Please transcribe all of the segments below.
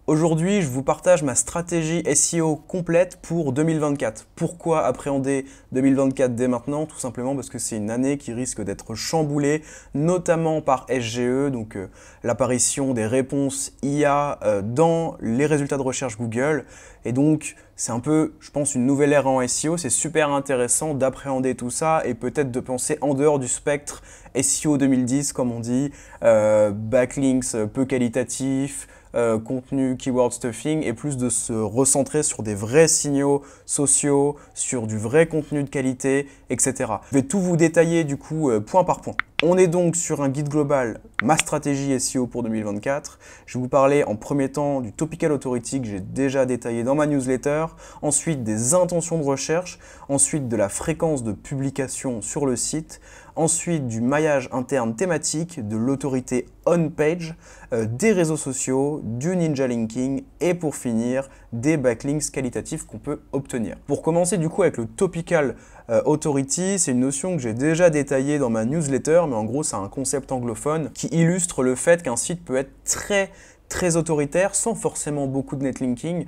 Aujourd'hui, je vous partage ma stratégie SEO complète pour 2024. Pourquoi appréhender 2024 dès maintenant? Tout simplement parce que c'est une année qui risque d'être chamboulée, notamment par SGE, donc l'apparition des réponses IA dans les résultats de recherche Google. Et donc, c'est un peu, je pense, une nouvelle ère en SEO. C'est super intéressant d'appréhender tout ça et peut-être de penser en dehors du spectre SEO 2010, comme on dit, backlinks peu qualitatifs, contenu keyword stuffing et plus de se recentrer sur des vrais signaux sociaux, sur du vrai contenu de qualité, etc. Je vais tout vous détailler du coup point par point. On est donc sur un guide global, ma stratégie SEO pour 2024. Je vais vous parler en premier temps du Topical Authority que j'ai déjà détaillé dans ma newsletter, ensuite des intentions de recherche, ensuite de la fréquence de publication sur le site, ensuite du maillage interne thématique, de l'autorité on-page, des réseaux sociaux, du ninja linking et pour finir des backlinks qualitatifs qu'on peut obtenir. Pour commencer du coup avec le Topical Authority, c'est une notion que j'ai déjà détaillée dans ma newsletter, mais en gros c'est un concept anglophone qui illustre le fait qu'un site peut être très autoritaire sans forcément beaucoup de netlinking,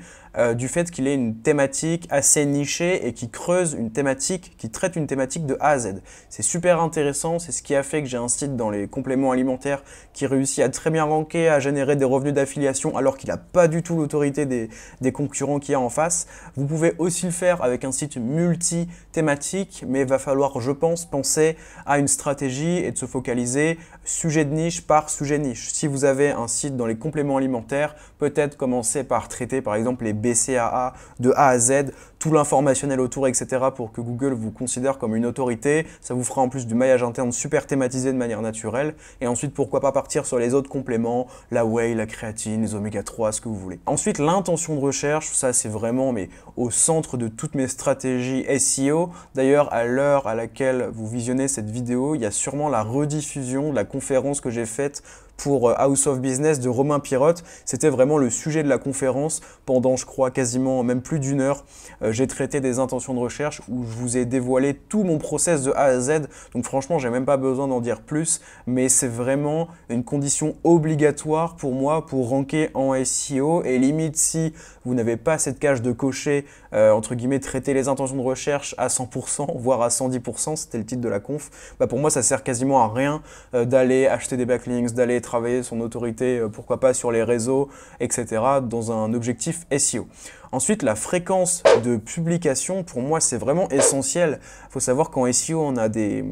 du fait qu'il ait une thématique assez nichée et qui creuse une thématique, qui traite une thématique de A à Z. C'est super intéressant, c'est ce qui a fait que j'ai un site dans les compléments alimentaires qui réussit à très bien ranker, à générer des revenus d'affiliation alors qu'il n'a pas du tout l'autorité des concurrents qu'il y a en face. Vous pouvez aussi le faire avec un site multi-thématique, mais il va falloir, je pense, penser à une stratégie et de se focaliser sujet de niche par sujet de niche. Si vous avez un site dans les compléments alimentaires, peut-être commencer par traiter par exemple les BCAA de A à Z, tout l'informationnel autour, etc. pour que Google vous considère comme une autorité. Ça vous fera en plus du maillage interne super thématisé de manière naturelle. Et ensuite, pourquoi pas partir sur les autres compléments, la whey, la créatine, les oméga 3, ce que vous voulez. Ensuite, l'intention de recherche, ça c'est vraiment au centre de toutes mes stratégies SEO. D'ailleurs, à l'heure à laquelle vous visionnez cette vidéo, il y a sûrement la rediffusion de la conférence que j'ai faite pour House of Business de Romain Pirotte. C'était vraiment le sujet de la conférence pendant, je crois, quasiment même plus d'une heure. J'ai traité des intentions de recherche où je vous ai dévoilé tout mon process de A à Z. Donc franchement, j'ai même pas besoin d'en dire plus, mais c'est vraiment une condition obligatoire pour moi pour ranker en SEO. Et limite, si vous n'avez pas cette case de cocher, entre guillemets, traiter les intentions de recherche à 100%, voire à 110%, c'était le titre de la conf, bah pour moi, ça sert quasiment à rien d'aller acheter des backlinks, d'aller travailler son autorité, pourquoi pas sur les réseaux, etc. dans un objectif SEO. Ensuite, la fréquence de publication, pour moi, c'est vraiment essentiel. Il faut savoir qu'en SEO, on a des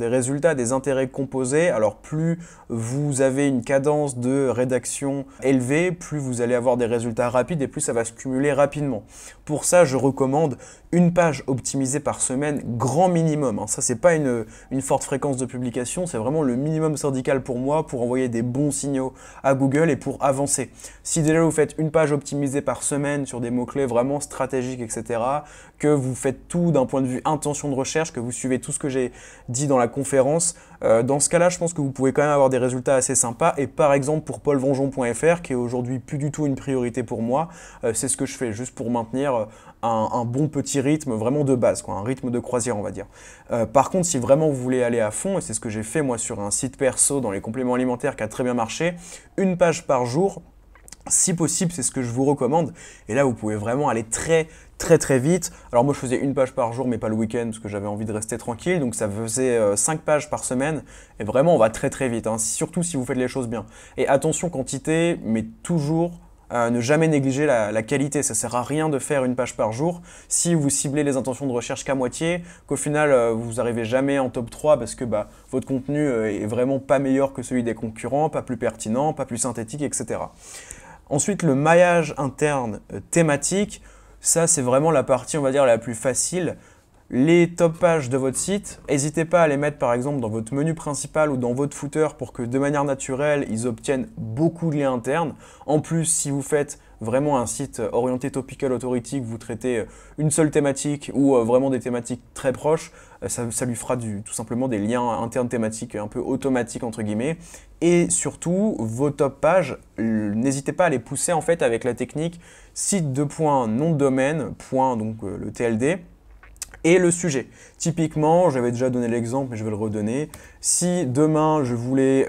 résultats, des intérêts composés. Alors, plus vous avez une cadence de rédaction élevée, plus vous allez avoir des résultats rapides et plus ça va se cumuler rapidement. Pour ça, je recommande une page optimisée par semaine, grand minimum. Ça, c'est pas une forte fréquence de publication, c'est vraiment le minimum syndical pour moi, pour envoyer des bons signaux à Google et pour avancer. Si déjà vous faites une page optimisée par semaine sur des mots-clés vraiment stratégiques, etc., que vous faites tout d'un point de vue intention de recherche, que vous suivez tout ce que j'ai dit dans la conférence, dans ce cas-là, je pense que vous pouvez quand même avoir des résultats assez sympas. Et par exemple, pour paulvengeon.fr, qui est aujourd'hui plus du tout une priorité pour moi, c'est ce que je fais juste pour maintenir un bon petit rythme vraiment de base, un rythme de croisière, on va dire. Par contre, si vraiment vous voulez aller à fond, et c'est ce que j'ai fait moi sur un site perso dans les compléments alimentaires qui a très bien marché, une page par jour, si possible, c'est ce que je vous recommande. Et là, vous pouvez vraiment aller très vite. Alors moi, je faisais une page par jour, mais pas le week-end, parce que j'avais envie de rester tranquille. Donc ça faisait 5 pages par semaine. Et vraiment, on va très vite, surtout si vous faites les choses bien. Et attention quantité, mais toujours ne jamais négliger la qualité. Ça sert à rien de faire une page par jour si vous ciblez les intentions de recherche qu'à moitié, qu'au final vous n'arrivez jamais en top 3 parce que votre contenu est vraiment pas meilleur que celui des concurrents, pas plus pertinent, pas plus synthétique, etc. Ensuite, le maillage interne thématique, ça c'est vraiment la partie, on va dire, la plus facile. Les top pages de votre site, n'hésitez pas à les mettre par exemple dans votre menu principal ou dans votre footer pour que de manière naturelle, ils obtiennent beaucoup de liens internes. En plus, si vous faites vraiment un site orienté Topical Authority, que vous traitez une seule thématique ou vraiment des thématiques très proches, ça lui fera tout simplement des liens internes thématiques un peu automatiques entre guillemets. Et surtout, vos top pages, n'hésitez pas à les pousser en fait avec la technique site de point nom de domaine, point donc le TLD, et le sujet. Typiquement, j'avais déjà donné l'exemple, mais je vais le redonner. Si demain je voulais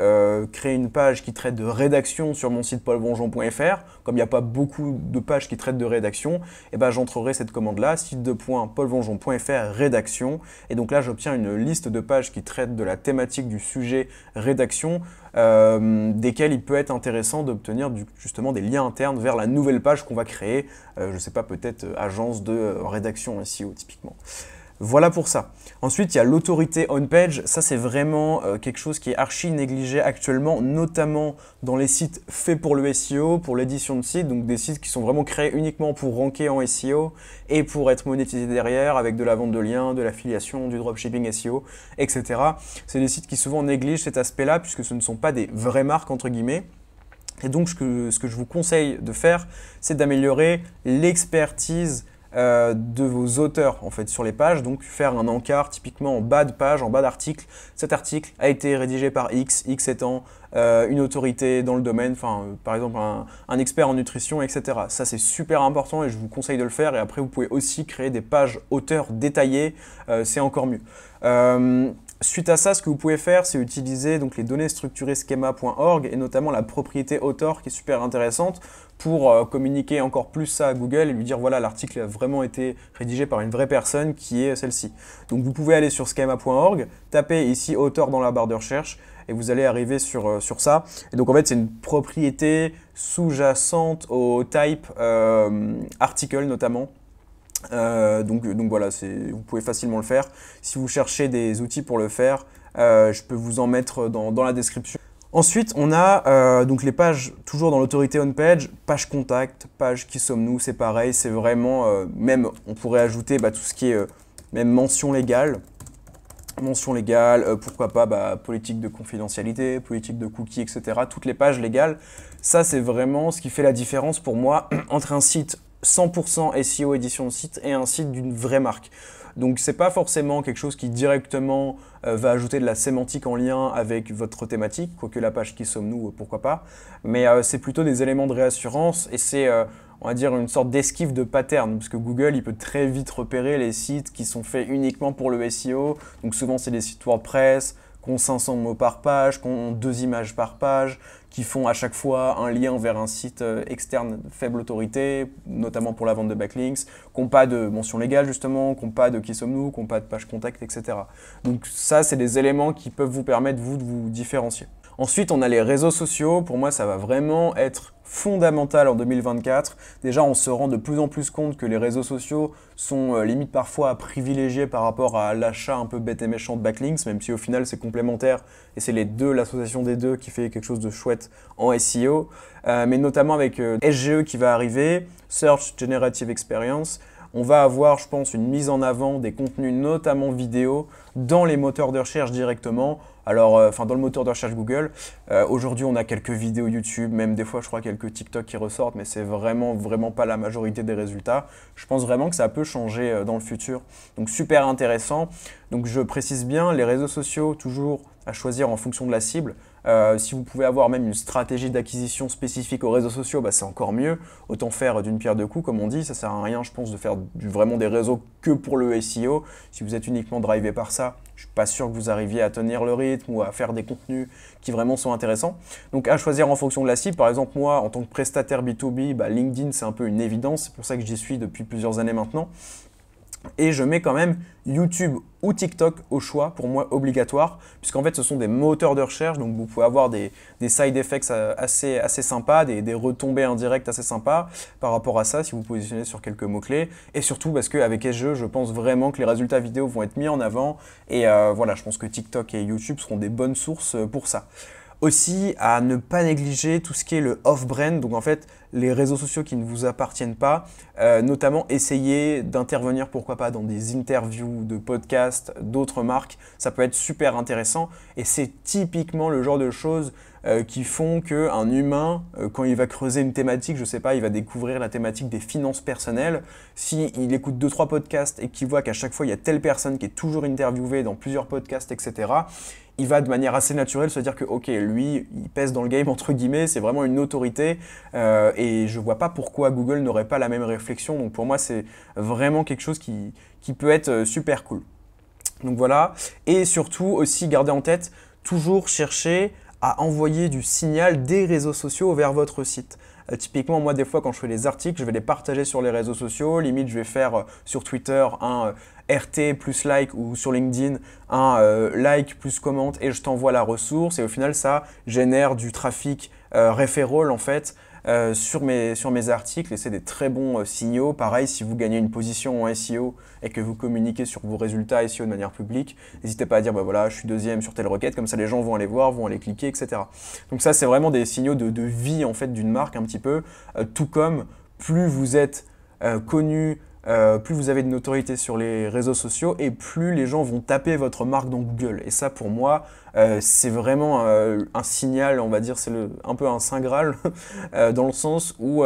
créer une page qui traite de rédaction sur mon site paulbonjon.fr, comme il n'y a pas beaucoup de pages qui traitent de rédaction, et ben j'entrerai cette commande-là, site2.paulbonjon.fr rédaction, et donc là j'obtiens une liste de pages qui traitent de la thématique du sujet rédaction, desquelles il peut être intéressant d'obtenir justement des liens internes vers la nouvelle page qu'on va créer, je ne sais pas, peut-être agence de rédaction SEO typiquement. Voilà pour ça. Ensuite, il y a l'autorité on-page. Ça, c'est vraiment quelque chose qui est archi négligé actuellement, notamment dans les sites faits pour le SEO, pour l'édition de sites, donc des sites qui sont vraiment créés uniquement pour ranker en SEO et pour être monétisés derrière avec de la vente de liens, de l'affiliation, du dropshipping SEO, etc. C'est des sites qui souvent négligent cet aspect-là puisque ce ne sont pas des vraies marques, entre guillemets. Et donc, ce que je vous conseille de faire, c'est d'améliorer l'expertise de vos auteurs en fait sur les pages, donc faire un encart typiquement en bas de page, en bas d'article. Cet article a été rédigé par X étant une autorité dans le domaine, par exemple un expert en nutrition, etc. Ça c'est super important et je vous conseille de le faire, et après vous pouvez aussi créer des pages auteurs détaillées, c'est encore mieux. Suite à ça, ce que vous pouvez faire, c'est utiliser donc les données structurées schema.org et notamment la propriété author qui est super intéressante pour communiquer encore plus ça à Google et lui dire voilà, l'article a vraiment été rédigé par une vraie personne qui est celle-ci. Donc vous pouvez aller sur schema.org, taper ici author dans la barre de recherche et vous allez arriver sur ça. Et donc en fait c'est une propriété sous-jacente au type article notamment. Donc voilà, vous pouvez facilement le faire. Si vous cherchez des outils pour le faire, je peux vous en mettre dans la description. Ensuite, on a donc les pages, toujours dans l'autorité on-page, page contact, page qui sommes-nous, c'est pareil, c'est vraiment, même on pourrait ajouter tout ce qui est même mention légale. Mention légale, pourquoi pas politique de confidentialité, politique de cookies, etc. Toutes les pages légales, ça c'est vraiment ce qui fait la différence pour moi entre un site 100% SEO édition de site et un site d'une vraie marque. Donc c'est pas forcément quelque chose qui directement va ajouter de la sémantique en lien avec votre thématique, quoique la page qui sommes-nous, pourquoi pas, mais c'est plutôt des éléments de réassurance et c'est on va dire une sorte d'esquive de pattern, parce que Google il peut très vite repérer les sites qui sont faits uniquement pour le SEO, donc souvent c'est des sites WordPress, qui ont 500 mots par page, qui ont 2 images par page, qui font à chaque fois un lien vers un site externe de faible autorité, notamment pour la vente de backlinks, qui n'ont pas de mention légale justement, qui n'ont pas de qui sommes-nous, qui n'ont pas de page contact, etc. Donc ça, c'est des éléments qui peuvent vous permettre, vous, de vous différencier. Ensuite, on a les réseaux sociaux. Pour moi, ça va vraiment être fondamental en 2024. Déjà, on se rend de plus en plus compte que les réseaux sociaux sont limite parfois à privilégier par rapport à l'achat un peu bête et méchant de backlinks, même si au final c'est complémentaire et c'est les deux, l'association des deux qui fait quelque chose de chouette en SEO. Mais notamment avec SGE qui va arriver, Search Generative Experience, on va avoir, je pense, une mise en avant des contenus, notamment vidéo, dans les moteurs de recherche directement. Alors, dans le moteur de recherche Google, aujourd'hui on a quelques vidéos YouTube, même des fois je crois quelques TikTok qui ressortent, mais c'est vraiment pas la majorité des résultats. Je pense vraiment que ça peut changer dans le futur. Donc super intéressant. Donc je précise bien, les réseaux sociaux, toujours à choisir en fonction de la cible. Si vous pouvez avoir même une stratégie d'acquisition spécifique aux réseaux sociaux, c'est encore mieux. Autant faire d'une pierre deux coups, comme on dit. Ça sert à rien, je pense, de faire vraiment des réseaux que pour le SEO. Si vous êtes uniquement drivé par ça, je ne suis pas sûr que vous arriviez à tenir le rythme ou à faire des contenus qui vraiment sont intéressants. Donc à choisir en fonction de la cible. Par exemple, moi, en tant que prestataire B2B, LinkedIn, c'est un peu une évidence. C'est pour ça que j'y suis depuis plusieurs années maintenant. Et je mets quand même YouTube ou TikTok au choix, pour moi obligatoire, puisqu'en fait ce sont des moteurs de recherche, donc vous pouvez avoir des side effects assez sympas, des retombées indirectes assez sympas par rapport à ça si vous positionnez sur quelques mots-clés. Et surtout parce qu'avec SGE, je pense vraiment que les résultats vidéo vont être mis en avant. Et voilà, je pense que TikTok et YouTube seront des bonnes sources pour ça. Aussi, à ne pas négliger tout ce qui est le off-brand, donc en fait les réseaux sociaux qui ne vous appartiennent pas, notamment essayer d'intervenir pourquoi pas dans des interviews de podcasts d'autres marques, ça peut être super intéressant et c'est typiquement le genre de choses qui font qu'un humain, quand il va creuser une thématique, je sais pas, il va découvrir la thématique des finances personnelles, s'il écoute 2-3 podcasts et qu'il voit qu'à chaque fois il y a telle personne qui est toujours interviewée dans plusieurs podcasts, etc., il va de manière assez naturelle se dire que ok, lui, il pèse dans le game entre guillemets, c'est vraiment une autorité et je vois pas pourquoi Google n'aurait pas la même réflexion. Donc pour moi, c'est vraiment quelque chose qui peut être super cool. Donc voilà, et surtout aussi garder en tête toujours chercher à envoyer du signal des réseaux sociaux vers votre site. Typiquement, moi, des fois, quand je fais des articles, je vais les partager sur les réseaux sociaux. Limite, je vais faire sur Twitter un RT plus like ou sur LinkedIn un like plus commente et je t'envoie la ressource. Et au final, ça génère du trafic referral en fait sur mes articles et c'est des très bons signaux. Pareil, si vous gagnez une position en SEO et que vous communiquez sur vos résultats SEO de manière publique, n'hésitez pas à dire bah voilà, je suis deuxième sur telle requête, comme ça les gens vont aller voir, vont aller cliquer, etc. Donc ça, c'est vraiment des signaux de vie en fait d'une marque un petit peu, tout comme plus vous êtes connu, plus vous avez de notoriété sur les réseaux sociaux et plus les gens vont taper votre marque dans Google. Et ça, pour moi, c'est vraiment un signal, on va dire, c'est un peu un saint Graal, dans le sens où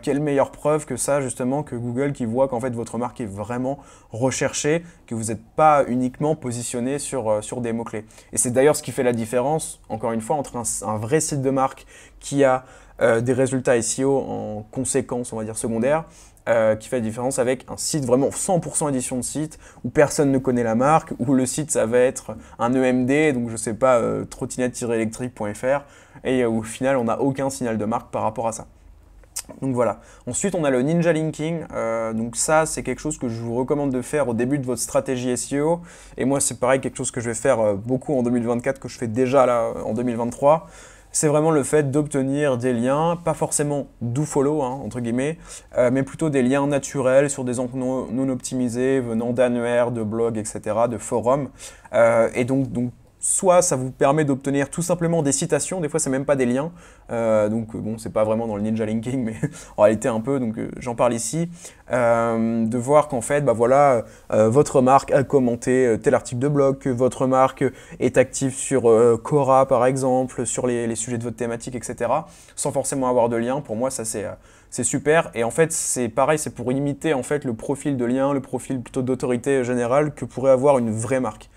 quelle meilleure preuve que ça, justement, que Google qui voit qu'en fait votre marque est vraiment recherchée, que vous n'êtes pas uniquement positionné sur des mots-clés. Et c'est d'ailleurs ce qui fait la différence, encore une fois, entre un vrai site de marque qui a des résultats SEO en conséquence, on va dire, secondaires, qui fait la différence avec un site vraiment 100% édition de site où personne ne connaît la marque, où le site ça va être un EMD, donc je sais pas, trottinette-électrique.fr et au final on n'a aucun signal de marque par rapport à ça. Donc voilà. Ensuite, on a le Ninja Linking. Donc ça, c'est quelque chose que je vous recommande de faire au début de votre stratégie SEO. Et moi, c'est pareil, quelque chose que je vais faire beaucoup en 2024, que je fais déjà là en 2023. C'est vraiment le fait d'obtenir des liens, pas forcément do follow, hein, entre guillemets, mais plutôt des liens naturels sur des angles non optimisés, venant d'annuaires, de blogs, etc., de forums. Et donc soit ça vous permet d'obtenir tout simplement des citations, des fois c'est même pas des liens, donc bon c'est pas vraiment dans le ninja linking mais en réalité un peu, donc j'en parle ici, de voir qu'en fait votre marque a commenté tel article de blog, que votre marque est active sur Quora par exemple, sur les sujets de votre thématique, etc. sans forcément avoir de lien. Pour moi ça c'est super, et en fait c'est pareil, c'est pour imiter en fait le profil de lien, le profil plutôt d'autorité générale que pourrait avoir une vraie marque.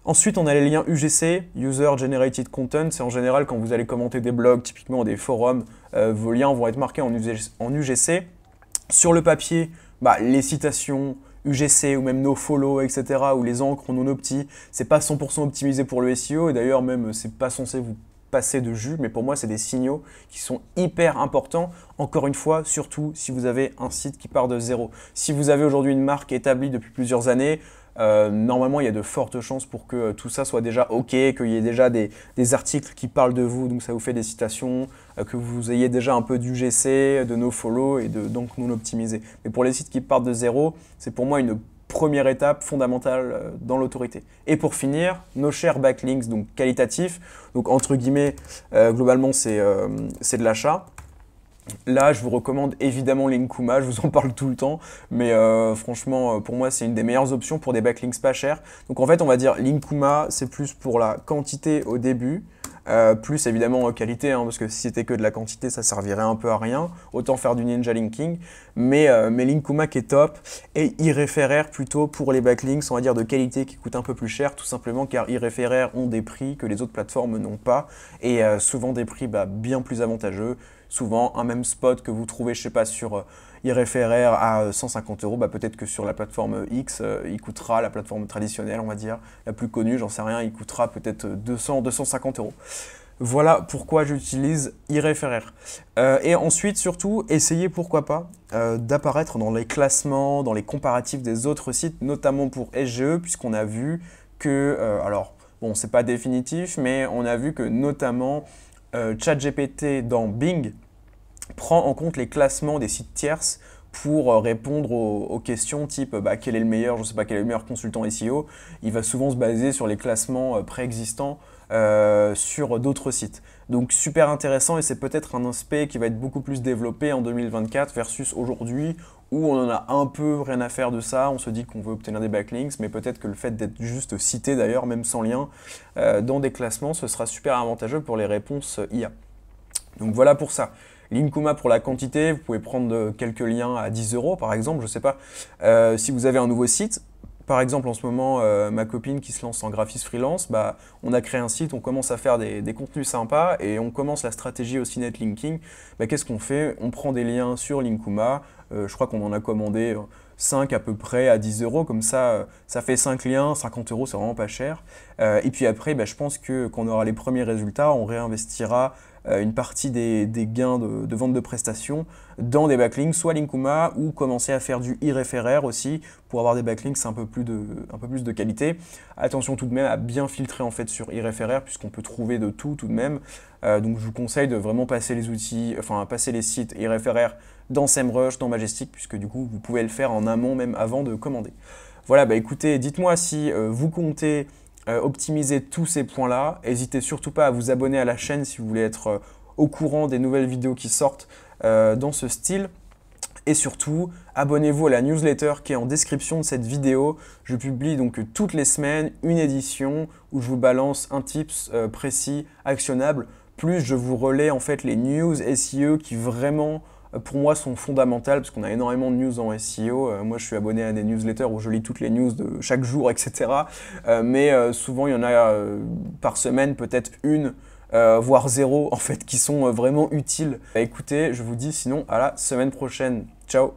Ensuite, on a les liens UGC, User Generated Content. C'est en général quand vous allez commenter des blogs, typiquement des forums, vos liens vont être marqués en UGC. Sur le papier, les citations UGC ou même nofollow, etc., ou les encres non opti, c'est pas 100% optimisé pour le SEO et d'ailleurs même c'est pas censé vous passer de jus, mais pour moi c'est des signaux qui sont hyper importants. Encore une fois, surtout si vous avez un site qui part de zéro. Si vous avez aujourd'hui une marque établie depuis plusieurs années, normalement il y a de fortes chances pour que tout ça soit déjà ok, qu'il y ait déjà des articles qui parlent de vous, donc ça vous fait des citations, que vous ayez déjà un peu d'UGC, de nofollow et donc non optimisé. Mais pour les sites qui partent de zéro, c'est pour moi une première étape fondamentale dans l'autorité. Et pour finir, nos chers backlinks, donc qualitatifs, donc entre guillemets, globalement c'est de l'achat. Là, je vous recommande évidemment Linkuma, je vous en parle tout le temps, mais franchement, pour moi, c'est une des meilleures options pour des backlinks pas chers. Donc en fait, on va dire Linkuma, c'est plus pour la quantité au début, plus évidemment qualité, hein, parce que si c'était que de la quantité, ça servirait un peu à rien. Autant faire du ninja linking, mais Linkuma qui est top, et iReferrer plutôt pour les backlinks, on va dire de qualité qui coûtent un peu plus cher, tout simplement car iReferrer ont des prix que les autres plateformes n'ont pas, et souvent des prix bien plus avantageux. Souvent, un même spot que vous trouvez, je sais pas, sur iReferrer à 150 €, peut-être que sur la plateforme X, il coûtera, la plateforme traditionnelle, on va dire, la plus connue, j'en sais rien, il coûtera peut-être 200-250 €. Voilà pourquoi j'utilise iReferrer. Et ensuite, surtout, essayez, pourquoi pas, d'apparaître dans les classements, dans les comparatifs des autres sites, notamment pour SGE, puisqu'on a vu que, alors, bon, c'est pas définitif, mais on a vu que notamment ChatGPT dans Bing prend en compte les classements des sites tierces pour répondre aux questions type quel est le meilleur, je sais pas, quel est le meilleur consultant SEO. Il va souvent se baser sur les classements préexistants sur d'autres sites. Donc super intéressant, et c'est peut-être un aspect qui va être beaucoup plus développé en 2024 versus aujourd'hui où on en a un peu rien à faire de ça. On se dit qu'on veut obtenir des backlinks, mais peut-être que le fait d'être juste cité d'ailleurs, même sans lien, dans des classements, ce sera super avantageux pour les réponses IA. Donc voilà pour ça. Linkuma pour la quantité, vous pouvez prendre quelques liens à 10 € par exemple, je sais pas. Si vous avez un nouveau site, par exemple en ce moment, ma copine qui se lance en graphisme freelance, on a créé un site, on commence à faire des contenus sympas et on commence la stratégie aussi netlinking. Qu'est-ce qu'on fait? On prend des liens sur Linkuma, je crois qu'on en a commandé 5 à peu près à 10 euros, comme ça fait 5 liens, 50 euros, c'est vraiment pas cher. Et puis après, bah, je pense que quand on aura les premiers résultats, on réinvestira une partie des gains de vente de prestations dans des backlinks, soit Linkuma ou commencer à faire du e-référaire aussi pour avoir des backlinks un peu plus de qualité. Attention tout de même à bien filtrer en fait sur e-référaire puisqu'on peut trouver de tout de même. Donc je vous conseille de vraiment passer passer les sites e-référaire dans SEMrush, dans Majestic, puisque du coup vous pouvez le faire en amont même avant de commander. Voilà, bah écoutez, dites-moi si vous comptez optimiser tous ces points-là. N'hésitez surtout pas à vous abonner à la chaîne si vous voulez être au courant des nouvelles vidéos qui sortent dans ce style. Et surtout, abonnez-vous à la newsletter qui est en description de cette vidéo. Je publie donc toutes les semaines une édition où je vous balance un tips précis, actionnable, plus je vous relais en fait les news SEO qui vraiment pour moi sont fondamentales parce qu'on a énormément de news en SEO. Moi je suis abonné à des newsletters où je lis toutes les news de chaque jour, etc. Mais souvent il y en a par semaine peut-être une, voire zéro en fait, qui sont vraiment utiles. Bah, écoutez, je vous dis sinon à la semaine prochaine. Ciao!